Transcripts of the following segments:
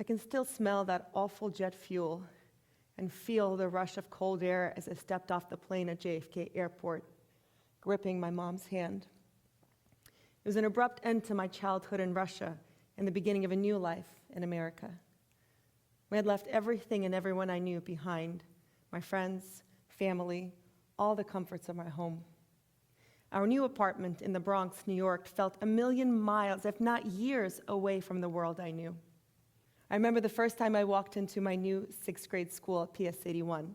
I can still smell that awful jet fuel and feel the rush of cold air as I stepped off the plane at JFK Airport, gripping my mom's hand. It was an abrupt end to my childhood in Russia and the beginning of a new life in America. We had left everything and everyone I knew behind, my friends, family, all the comforts of my home. Our new apartment in the Bronx, New York, felt a million miles, if not years, away from the world I knew. I remember the first time I walked into my new sixth grade school at PS 81.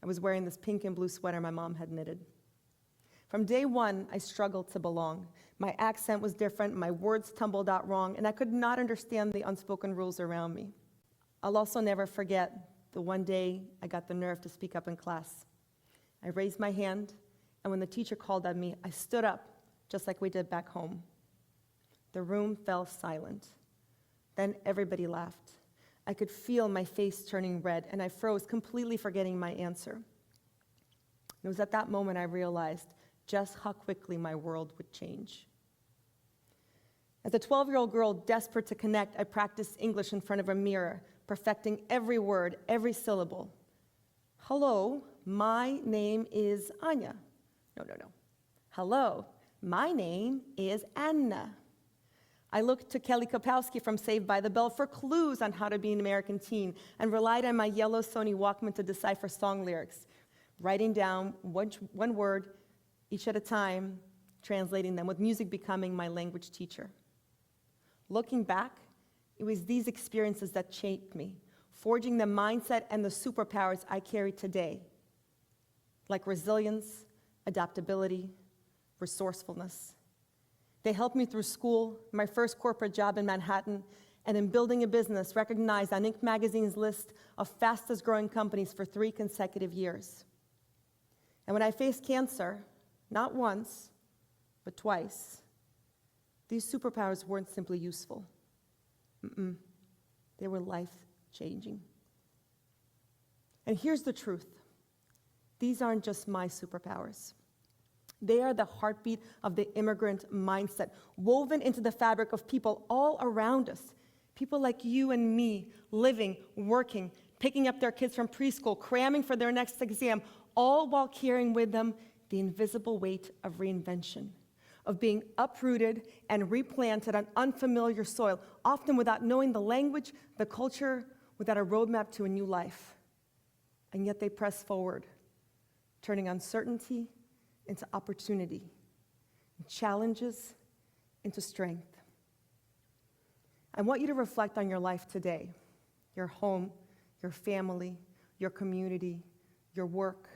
I was wearing this pink and blue sweater my mom had knitted. From day one, I struggled to belong. My accent was different, my words tumbled out wrong, and I could not understand the unspoken rules around me. I'll also never forget the one day I got the nerve to speak up in class. I raised my hand, and when the teacher called on me, I stood up, just like we did back home. The room fell silent. Then everybody laughed. I could feel my face turning red, and I froze, completely forgetting my answer. It was at that moment I realized just how quickly my world would change. As a 12-year-old girl desperate to connect, I practiced English in front of a mirror, perfecting every word, every syllable. Hello, my name is Anya. No. Hello, my name is Anna. I looked to Kelly Kapowski from Saved by the Bell for clues on how to be an American teen and relied on my yellow Sony Walkman to decipher song lyrics, writing down one word each at a time, translating them, with music becoming my language teacher. Looking back, it was these experiences that shaped me, forging the mindset and the superpowers I carry today, like resilience, adaptability, resourcefulness. They helped me through school, my first corporate job in Manhattan, and in building a business recognized on Inc. magazine's list of fastest growing companies for 3 consecutive years. And when I faced cancer, not once, but twice, these superpowers weren't simply useful. They were life-changing. And here's the truth. These aren't just my superpowers. They are the heartbeat of the immigrant mindset, woven into the fabric of people all around us. People like you and me, living, working, picking up their kids from preschool, cramming for their next exam, all while carrying with them the invisible weight of reinvention, of being uprooted and replanted on unfamiliar soil, often without knowing the language, the culture, without a roadmap to a new life. And yet they press forward, turning uncertainty into opportunity, and challenges into strength. I want you to reflect on your life today, your home, your family, your community, your work.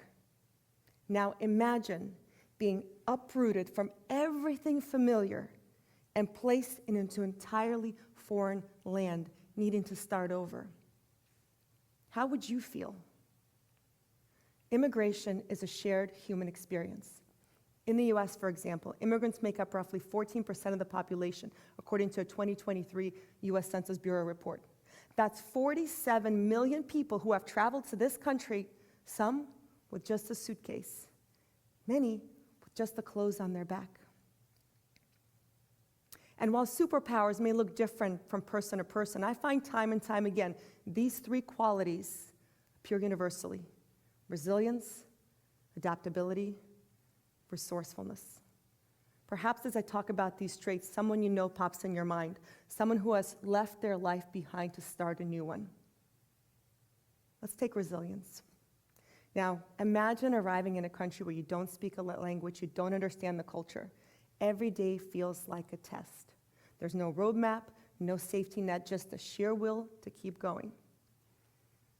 Now imagine being uprooted from everything familiar and placed into entirely foreign land, needing to start over. How would you feel? Immigration is a shared human experience. In the US, for example, immigrants make up roughly 14% of the population, according to a 2023 US Census Bureau report. That's 47 million people who have traveled to this country, some with just a suitcase, many with just the clothes on their back. And while superpowers may look different from person to person, I find time and time again these 3 qualities appear universally: resilience, adaptability, resourcefulness. Perhaps as I talk about these traits, someone you know pops in your mind, someone who has left their life behind to start a new one. Let's take resilience. Now, imagine arriving in a country where you don't speak a language, you don't understand the culture. Every day feels like a test. There's no roadmap, no safety net, just the sheer will to keep going.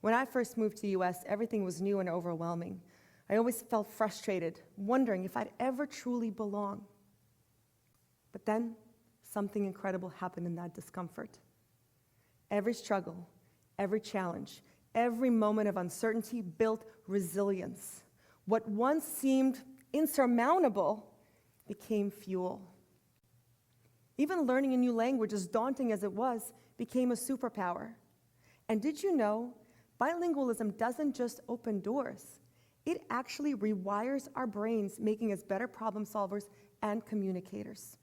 When I first moved to the US, everything was new and overwhelming. I always felt frustrated, wondering if I'd ever truly belong. But then, something incredible happened in that discomfort. Every struggle, every challenge, every moment of uncertainty built resilience. What once seemed insurmountable became fuel. Even learning a new language, as daunting as it was, became a superpower. And did you know, bilingualism doesn't just open doors, it actually rewires our brains, making us better problem solvers and communicators.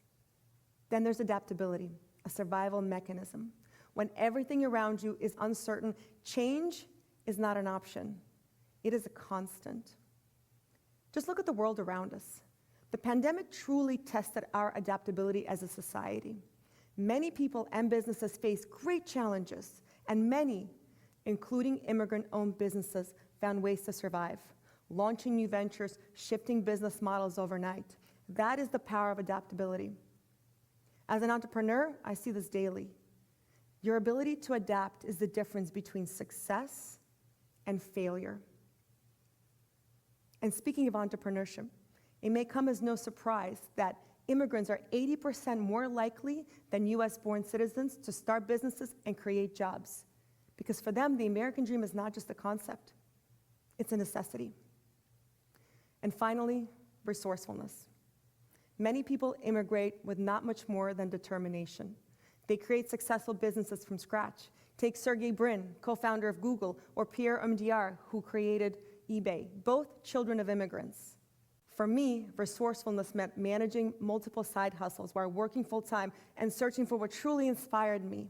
Then there's adaptability, a survival mechanism. when everything around you is uncertain, change is not an option. It is a constant. Just look at the world around us. The pandemic truly tested our adaptability as a society. Many people and businesses face great challenges, and many, including immigrant-owned businesses, found ways to survive, launching new ventures, shifting business models overnight. That is the power of adaptability. As an entrepreneur, I see this daily. Your ability to adapt is the difference between success and failure. And speaking of entrepreneurship, it may come as no surprise that immigrants are 80% more likely than US-born citizens to start businesses and create jobs. Because for them, the American dream is not just a concept, it's a necessity. And finally, resourcefulness. Many people immigrate with not much more than determination. They create successful businesses from scratch. Take Sergey Brin, co-founder of Google, or Pierre Omidyar, who created eBay, both children of immigrants. For me, resourcefulness meant managing multiple side hustles while working full-time and searching for what truly inspired me.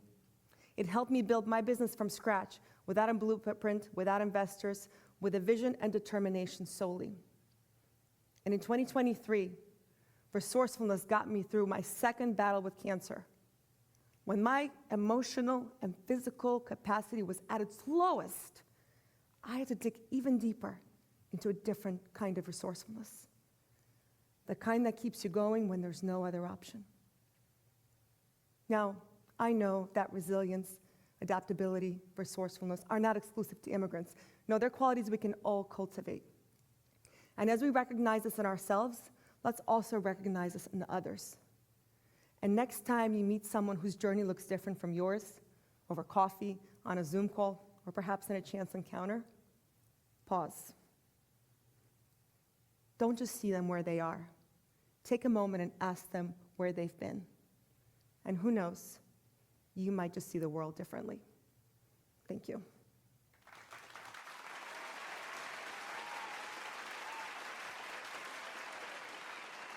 It helped me build my business from scratch, without a blueprint, without investors, with a vision and determination solely. And in 2023, resourcefulness got me through my second battle with cancer. When my emotional and physical capacity was at its lowest, I had to dig even deeper into a different kind of resourcefulness. The kind that keeps you going when there's no other option. Now, I know that resilience, adaptability, resourcefulness are not exclusive to immigrants. No, they're qualities we can all cultivate. And as we recognize this in ourselves, let's also recognize this in the others. And next time you meet someone whose journey looks different from yours, over coffee, on a Zoom call, or perhaps in a chance encounter, pause. Don't just see them where they are. Take a moment and ask them where they've been. And who knows, you might just see the world differently. Thank you.